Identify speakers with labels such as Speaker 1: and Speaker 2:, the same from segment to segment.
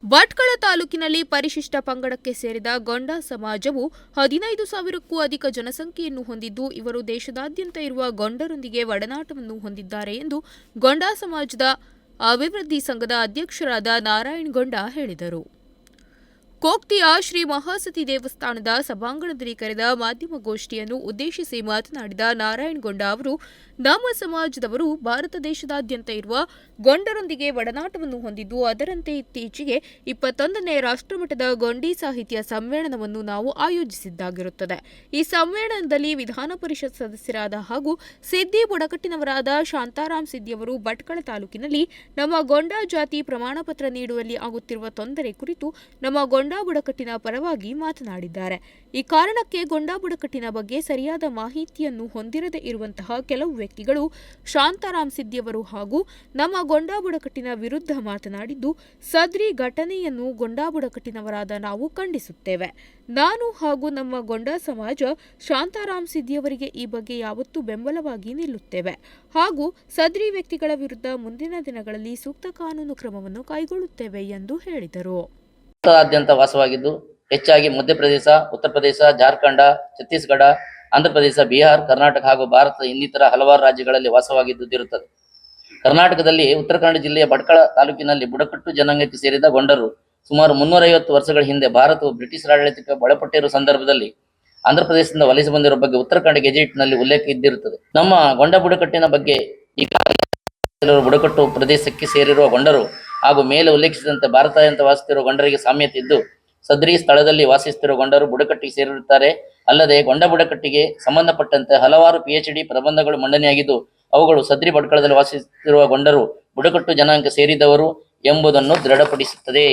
Speaker 1: ಭಟ್ಕಳ ತಾಲೂಕಿನಲ್ಲಿ ಪರಿಶಿಷ್ಟ ಪಂಗಡಕ್ಕೆ ಸೇರಿದ ಗೊಂಡ ಸಮಾಜವು 15,000ಕ್ಕೂ ಅಧಿಕ ಜನಸಂಖ್ಯೆಯನ್ನು ಹೊಂದಿದ್ದು, ಇವರು ದೇಶದಾದ್ಯಂತ ಇರುವ ಗೊಂಡರೊಂದಿಗೆ ಒಡನಾಟವನ್ನು ಹೊಂದಿದ್ದಾರೆ ಎಂದು ಗೊಂಡ ಸಮಾಜದ ಅಭಿವೃದ್ಧಿ ಸಂಘದ ಅಧ್ಯಕ್ಷರಾದ ನಾರಾಯಣಗೊಂಡ ಹೇಳಿದರು. ಕೋಕ್ತಿಯ ಶ್ರೀ ಮಹಾಸತಿ ದೇವಸ್ಥಾನದ ಸಭಾಂಗಣದಲ್ಲಿ ಕರೆದ ಮಾಧ್ಯಮಗೋಷ್ಠಿಯನ್ನು ಉದ್ದೇಶಿಸಿ ಮಾತನಾಡಿದ ನಾರಾಯಣಗೊಂಡ ಅವರು, ನಮ್ಮ ಸಮಾಜದವರು ಭಾರತ ದೇಶದಾದ್ಯಂತ ಇರುವ ಗೊಂಡರೊಂದಿಗೆ ಒಡನಾಟವನ್ನು ಹೊಂದಿದ್ದು, ಅದರಂತೆ ಇತ್ತೀಚೆಗೆ 21ನೇ ರಾಷ್ಟ್ರಮಟ್ಟದ ಗೊಂಡಿ ಸಾಹಿತ್ಯ ಸಮ್ಮೇಳನವನ್ನು ನಾವು ಆಯೋಜಿಸಿದ್ದಾಗಿರುತ್ತದೆ. ಈ ಸಮ್ಮೇಳನದಲ್ಲಿ ವಿಧಾನ ಪರಿಷತ್ ಸದಸ್ಯರಾದ ಹಾಗೂ ಸಿದ್ದಿ ಬುಡಕಟ್ಟಿನವರಾದ ಶಾಂತಾರಾಮ್ ಸಿದ್ದಿಯವರು ಭಟ್ಕಳ ತಾಲೂಕಿನಲ್ಲಿ ನಮ್ಮ ಗೊಂಡ ಜಾತಿ ಪ್ರಮಾಣ ಪತ್ರ ನೀಡುವಲ್ಲಿ ಆಗುತ್ತಿರುವ ತೊಂದರೆ ಕುರಿತು ನಮ್ಮ ಗೊಂಡ ಬುಡಕಟ್ಟಿನ ಪರವಾಗಿ ಮಾತನಾಡಿದ್ದಾರೆ. ಈ ಕಾರಣಕ್ಕೆ ಗೊಂಡ ಬುಡಕಟ್ಟಿನ ಬಗ್ಗೆ ಸರಿಯಾದ ಮಾಹಿತಿಯನ್ನು ಹೊಂದಿರದೇ ಇರುವಂತಹ ಕೆಲವು ವ್ಯಕ್ತಿಗಳು ಶಾಂತಾರಾಮ್ ಸಿದ್ದಿಯವರು ಹಾಗೂ ನಮ್ಮ ಗೊಂಡ ಬುಡಕಟ್ಟಿನ ವಿರುದ್ಧ ಮಾತನಾಡಿದ್ದು, ಸದ್ರಿ ಘಟನೆಯನ್ನು ಗೊಂಡ ಬುಡಕಟ್ಟಿನವರಾದ ನಾವು ಖಂಡಿಸುತ್ತೇವೆ. ನಾನು ಹಾಗೂ ನಮ್ಮ ಗೊಂಡ ಸಮಾಜ ಶಾಂತಾರಾಮ್ ಸಿದ್ದಿಯವರಿಗೆ ಈ ಬಗ್ಗೆ ಯಾವತ್ತೂ ಬೆಂಬಲವಾಗಿ ನಿಲ್ಲುತ್ತೇವೆ ಹಾಗೂ ಸದ್ರಿ ವ್ಯಕ್ತಿಗಳ ವಿರುದ್ಧ ಮುಂದಿನ ದಿನಗಳಲ್ಲಿ ಸೂಕ್ತ ಕಾನೂನು ಕ್ರಮವನ್ನು ಕೈಗೊಳ್ಳುತ್ತೇವೆ ಎಂದು ಹೇಳಿದರು.
Speaker 2: ಭಾರತದಾದ್ಯಂತ ವಾಸವಾಗಿದ್ದು, ಹೆಚ್ಚಾಗಿ ಮಧ್ಯಪ್ರದೇಶ, ಉತ್ತರ ಪ್ರದೇಶ, ಜಾರ್ಖಂಡ, ಛತ್ತೀಸ್ಗಢ, ಆಂಧ್ರಪ್ರದೇಶ, ಬಿಹಾರ್, ಕರ್ನಾಟಕ ಹಾಗೂ ಭಾರತದ ಇನ್ನಿತರ ಹಲವಾರು ರಾಜ್ಯಗಳಲ್ಲಿ ವಾಸವಾಗಿದ್ದುದಿರುತ್ತದೆ. ಕರ್ನಾಟಕದಲ್ಲಿ ಉತ್ತರ ಕನ್ನಡ ಜಿಲ್ಲೆಯ ಭಟ್ಕಳ ತಾಲೂಕಿನಲ್ಲಿ ಬುಡಕಟ್ಟು ಜನಾಂಗಕ್ಕೆ ಸೇರಿದ ಗೊಂಡರು ಸುಮಾರು 350 ವರ್ಷಗಳ ಹಿಂದೆ ಭಾರತವು ಬ್ರಿಟಿಷ್ ಆಡಳಿತಕ್ಕೆ ಒಳಪಟ್ಟಿರುವ ಸಂದರ್ಭದಲ್ಲಿ ಆಂಧ್ರಪ್ರದೇಶದಿಂದ ವಲಸೆ ಬಂದಿರುವ ಬಗ್ಗೆ ಉತ್ತರ ಕನ್ನಡ ಗೆಜೆಟ್ನಲ್ಲಿ ಉಲ್ಲೇಖ ಇದ್ದಿರುತ್ತದೆ. ನಮ್ಮ ಗೊಂಡ ಬುಡಕಟ್ಟಿನ ಬಗ್ಗೆ ಈಗಾಗಲೇ ಬುಡಕಟ್ಟು ಪ್ರದೇಶಕ್ಕೆ ಸೇರಿರುವ ಗೊಂಡರು ಹಾಗೂ ಮೇಲೆ ಉಲ್ಲೇಖಿಸಿದಂತೆ ಭಾರತಾದ್ಯಂತ ವಾಸಿಸುತ್ತಿರುವ ಗೊಂಡರಿಗೆ ಸಾಮ್ಯತೆ ಇದ್ದು, ಸದ್ರಿ ಸ್ಥಳದಲ್ಲಿ ವಾಸಿಸುತ್ತಿರುವ ಗೊಂಡರು ಬುಡಕಟ್ಟಿಗೆ ಸೇರಿರುತ್ತಾರೆ. ಅಲ್ಲದೆ ಗೊಂಡ ಬುಡಕಟ್ಟಿಗೆ ಸಂಬಂಧಪಟ್ಟಂತೆ ಹಲವಾರು PhD ಪ್ರಬಂಧಗಳು ಮಂಡನೆಯಾಗಿದ್ದು, ಅವುಗಳು ಸದ್ರಿ ಭಟ್ಕಳದಲ್ಲಿ ವಾಸಿಸುತ್ತಿರುವ ಗೊಂಡರು ಬುಡಕಟ್ಟು ಜನಾಂಗ ಸೇರಿದವರು ಎಂಬುದನ್ನು ದೃಢಪಡಿಸುತ್ತದೆ.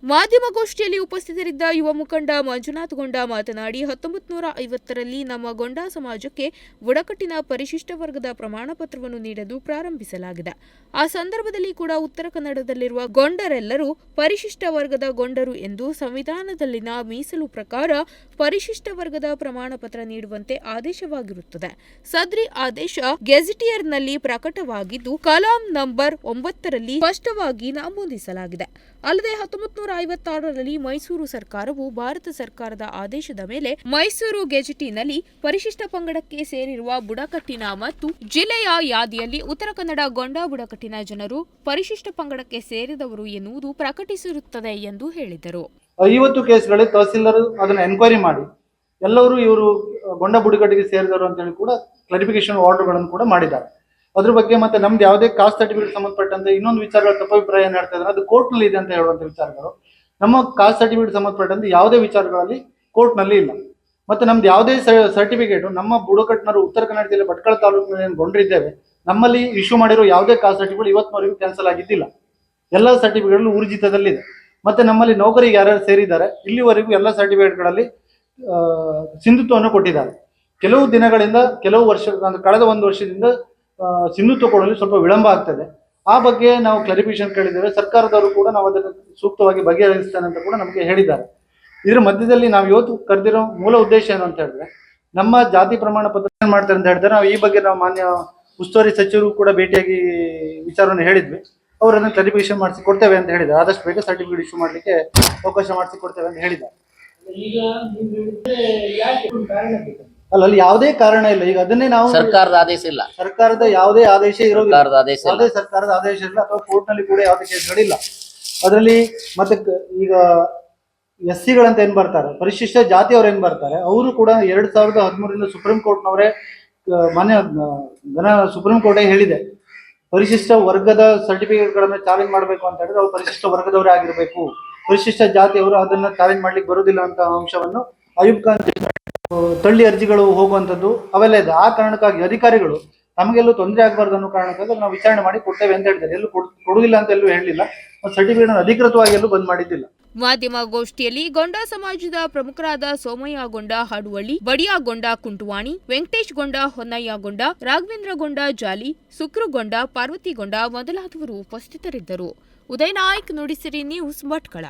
Speaker 1: ಮಾಧ್ಯಮಗೋಷ್ಠಿಯಲ್ಲಿ ಉಪಸ್ಥಿತರಿದ್ದ ಯುವ ಮುಖಂಡ ಮಂಜುನಾಥ್ ಗೊಂಡ ಮಾತನಾಡಿ, 1950ರಲ್ಲಿ ನಮ್ಮ ಗೊಂಡ ಸಮಾಜಕ್ಕೆ ಬುಡಕಟ್ಟಿನ ಪರಿಶಿಷ್ಟ ವರ್ಗದ ಪ್ರಮಾಣ ಪತ್ರವನ್ನು ನೀಡಲು ಪ್ರಾರಂಭಿಸಲಾಗಿದೆ. ಆ ಸಂದರ್ಭದಲ್ಲಿ ಕೂಡ ಉತ್ತರ ಕನ್ನಡದಲ್ಲಿರುವ ಗೊಂಡರೆಲ್ಲರೂ ಪರಿಶಿಷ್ಟ ವರ್ಗದ ಗೊಂಡರು ಎಂದು ಸಂವಿಧಾನದಲ್ಲಿನ ಮೀಸಲು ಪ್ರಕಾರ ಪರಿಶಿಷ್ಟ ವರ್ಗದ ಪ್ರಮಾಣ ಪತ್ರ ನೀಡುವಂತೆ ಆದೇಶವಾಗಿರುತ್ತದೆ. ಸದ್ರಿ ಆದೇಶ ಗೆಜೆಟಿಯರ್ನಲ್ಲಿ ಪ್ರಕಟವಾಗಿದ್ದು, ಕಲಾಂ ನಂಬರ್ 9ರಲ್ಲಿ ಸ್ಪಷ್ಟವಾಗಿ ನಮೂದಿಸಲಾಗಿದೆ. ಅಲ್ಲದೆ 1956ರಲ್ಲಿ ಮೈಸೂರು ಸರ್ಕಾರವು ಭಾರತ ಸರ್ಕಾರದ ಆದೇಶದ ಮೇಲೆ ಮೈಸೂರು ಗೆಜೆಟಿನಲ್ಲಿ ಪರಿಶಿಷ್ಟ ಪಂಗಡಕ್ಕೆ ಸೇರಿರುವ ಬುಡಕಟ್ಟಿನ ಮತ್ತು ಜಿಲ್ಲೆಯ ಯಾದಿಯಲ್ಲಿ ಉತ್ತರ ಕನ್ನಡ ಗೊಂಡ ಬುಡಕಟ್ಟಿನ ಜನರು ಪರಿಶಿಷ್ಟ ಪಂಗಡಕ್ಕೆ ಸೇರಿದವರು ಎನ್ನುವುದು ಪ್ರಕಟಿಸಿರುತ್ತದೆ ಎಂದು ಹೇಳಿದರು.
Speaker 3: 50 ಕೇಸ್ಗಳಲ್ಲಿ ತಹಸೀಲ್ದಾರ್ ಅದನ್ನ ಎನ್ಕ್ವೈರಿ ಮಾಡಿ ಎಲ್ಲರೂ ಇವರು ಗೊಂಡ ಬುಡಕಟ್ಟಿಗೆ ಸೇರಿದವರು ಅಂತ ಹೇಳಿ ಕೂಡ ಕ್ಲಾರಿಫಿಕೇಶನ್ ಆರ್ಡರ್ಗಳನ್ನು ಕೂಡ ಮಾಡಿದ್ದಾರೆ. ಅದ್ರ ಬಗ್ಗೆ ಮತ್ತೆ ನಮ್ದು ಯಾವುದೇ ಕಾಸ್ಟ್ ಸರ್ಟಿಫಿಕೇಟ್ ಸಂಬಂಧಪಟ್ಟಂತೆ ಇನ್ನೊಂದು ವಿಚಾರಗಳ ತಪ್ಪಾಭಿಪ್ರಾಯ ಏನ್ ಹೇಳ್ತಾ ಇದ್ದಾರೆ, ಅದು ಕೋರ್ಟ್ ನಲ್ಲಿ ಇದೆ ಅಂತ ಹೇಳುವಂತ ವಿಚಾರಗಳು. ನಮ್ಮ ಕಾಸ್ಟ್ ಸರ್ಟಿಫಿಕೇಟ್ ಸಂಬಂಧಪಟ್ಟಂತೆ ಯಾವುದೇ ವಿಚಾರಗಳಲ್ಲಿ ಕೋರ್ಟ್ ನಲ್ಲಿ ಇಲ್ಲ. ಮತ್ತೆ ನಮ್ದು ಯಾವುದೇ ಸರ್ಟಿಫಿಕೇಟ್ ನಮ್ಮ ಬುಡಕಟ್ಟಿನರು ಉತ್ತರ ಕನ್ನಡ ಜಿಲ್ಲೆ ಭಟ್ಕಳ ತಾಲೂಕಿನಲ್ಲಿ ಏನು ಗೊಂಡಿದ್ದೇವೆ, ನಮ್ಮಲ್ಲಿ ಇಶ್ಯೂ ಮಾಡಿರೋ ಯಾವುದೇ ಕಾಸ್ಟ್ ಸರ್ಟಿಫಿಕೇಟ್ ಇವತ್ತಿನವರೆಗೂ ಕ್ಯಾನ್ಸಲ್ ಆಗಿದ್ದಿಲ್ಲ. ಎಲ್ಲ ಸರ್ಟಿಫಿಕೇಟ್ ಊರ್ಜಿತದಲ್ಲಿದೆ. ಮತ್ತೆ ನಮ್ಮಲ್ಲಿ ನೌಕರಿಗೆ ಯಾರ್ಯಾರು ಸೇರಿದ್ದಾರೆ ಇಲ್ಲಿವರೆಗೂ ಎಲ್ಲ ಸರ್ಟಿಫಿಕೇಟ್ಗಳಲ್ಲಿ ಸಿಂಧುತ್ವವನ್ನು ಕೊಟ್ಟಿದ್ದಾರೆ. ಕೆಲವು ದಿನಗಳಿಂದ ಕೆಲವು ವರ್ಷ ಕಳೆದ 1 ವರ್ಷದಿಂದ ಸಿಂಧುತ್ವ ಕೊಡಲು ಸ್ವಲ್ಪ ವಿಳಂಬ ಆಗ್ತದೆ. ಆ ಬಗ್ಗೆ ನಾವು ಕ್ಲಾರಿಫಿಕೇಶನ್ ಕೇಳಿದ್ದೇವೆ. ಸರ್ಕಾರದವರು ಕೂಡ ನಾವು ಅದನ್ನು ಸೂಕ್ತವಾಗಿ ಬಗೆಹರಿಸ್ತೇನೆ ಅಂತ ಕೂಡ ನಮಗೆ ಹೇಳಿದ್ದಾರೆ. ಇದರ ಮಧ್ಯದಲ್ಲಿ ನಾವು ಇವತ್ತು ಕರೆದಿರೋ ಮೂಲ ಉದ್ದೇಶ ಏನು ಅಂತ ಹೇಳಿದ್ರೆ, ನಮ್ಮ ಜಾತಿ ಪ್ರಮಾಣ ಪತ್ರ ಏನ್ ಮಾಡ್ತಾರೆ ಅಂತ ಹೇಳಿದ್ರೆ, ನಾವು ಈ ಬಗ್ಗೆ ನಾವು ಮಾನ್ಯ ಉಸ್ತುವಾರಿ ಸಚಿವರು ಕೂಡ ಭೇಟಿಯಾಗಿ ವಿಚಾರವನ್ನು ಹೇಳಿದ್ವಿ. ಅವರನ್ನು ಕ್ಲಾರಿಫಿಕೇಶನ್ ಮಾಡಿಸಿ ಕೊಡ್ತೇವೆ ಅಂತ ಹೇಳಿದ್ದಾರೆ. ಆದಷ್ಟು ಬೇಗ ಸರ್ಟಿಫಿಕೇಟ್ ಇಶ್ಯೂ ಮಾಡಲಿಕ್ಕೆ ಅವಕಾಶ ಮಾಡಿಸಿ ಕೊಡ್ತೇವೆ ಅಂತ ಹೇಳಿದ್ದಾರೆ. ಅಲ್ಲಿ ಯಾವುದೇ ಕಾರಣ ಇಲ್ಲ. ಈಗ ಅದನ್ನೇ ನಾವು
Speaker 2: ಸರ್ಕಾರದ ಆದೇಶ ಇಲ್ಲ,
Speaker 3: ಸರ್ಕಾರದ ಯಾವುದೇ ಆದೇಶ ಇರೋದಿಲ್ಲ,
Speaker 2: ಯಾವುದೇ
Speaker 3: ಸರ್ಕಾರದ ಆದೇಶ ಇಲ್ಲ ಅಥವಾ ಕೋರ್ಟ್ ನಲ್ಲಿ ಕೂಡ ಯಾವುದೇ ಕೇಸ್ಗಳಿಲ್ಲ. ಅದರಲ್ಲಿ ಮತ್ತೆ ಈಗ SCಗಳಂತ ಏನ್ ಬರ್ತಾರೆ, ಪರಿಶಿಷ್ಟ ಜಾತಿಯವರು ಏನ್ ಬರ್ತಾರೆ, ಅವರು ಕೂಡ 2013ರಿಂದ ಸುಪ್ರೀಂ ಕೋರ್ಟ್ನವರೇ ಸುಪ್ರೀಂ ಕೋರ್ಟೇ ಹೇಳಿದೆ, ಪರಿಶಿಷ್ಟ ವರ್ಗದ ಸರ್ಟಿಫಿಕೇಟ್ಗಳನ್ನ ಚಾಲೆಂಜ್ ಮಾಡಬೇಕು ಅಂತ ಹೇಳಿದ್ರೆ ಅವ್ರು ಪರಿಶಿಷ್ಟ ವರ್ಗದವರೇ ಆಗಿರ್ಬೇಕು, ಪರಿಶಿಷ್ಟ ಜಾತಿಯವರು ಅದನ್ನ ಚಾಲೆಂಜ್ ಮಾಡ್ಲಿಕ್ಕೆ ಬರುವುದಿಲ್ಲ ಅಂತ ಅಂಶವನ್ನು ಅಯೂಬ್ ಖಾನ್ ತಳ್ಳಿ ಅರ್ಜಿಗಳು ಹೋಗುವಂಥದ್ದು ಅವೆಲ್ಲ ಇದೆ. ಆ ಕಾರಣಕ್ಕಾಗಿ ಅಧಿಕಾರಿಗಳು ತಮಗೆಲ್ಲೂ ತೊಂದರೆ ಆಗಬಾರ್ದು ಅನ್ನೋ ಕಾರಣಕ್ಕಾಗಿ ನಾವು ವಿಚಾರಣೆ ಮಾಡಿ ಕೊಡ್ತೇವೆ ಅಂತ ಹೇಳಿದ್ದಾರೆ. ಎಲ್ಲೂ ಕೊಡುವುದಿಲ್ಲ ಅಂತ ಎಲ್ಲೂ ಹೇಳಲಿಲ್ಲ. ಸರ್ಟಿಫಿಕೇಟ್ ಅಧಿಕೃತವಾಗಿ ಎಲ್ಲೂ ಬಂದ್ ಮಾಡಿದ್ದಿಲ್ಲ.
Speaker 1: ಮಾಧ್ಯಮಗೋಷ್ಠಿಯಲ್ಲಿ ಗೊಂಡ ಸಮಾಜದ ಪ್ರಮುಖರಾದ ಸೋಮಯ್ಯ ಗೊಂಡ ಹಾಡುವಳ್ಳಿ, ಬಡಿಯಾ ಗೊಂಡ ಕುಂಟುವಾಣಿ, ವೆಂಕಟೇಶ್ ಗೊಂಡ ಹೊನ್ನಯ್ಯ ಗೊಂಡ, ರಾಘವೇಂದ್ರ ಗೊಂಡ ಜಾಲಿ, ಸುಕ್ರುಗೊಂಡ, ಪಾರ್ವತಿಗೊಂಡ ಮೊದಲಾದವರು ಉಪಸ್ಥಿತರಿದ್ದರು. ಉದಯನಾಯ್ಕ್, ನುಡಿಸಿರಿ ನ್ಯೂಸ್, ಭಟ್ಕಳ.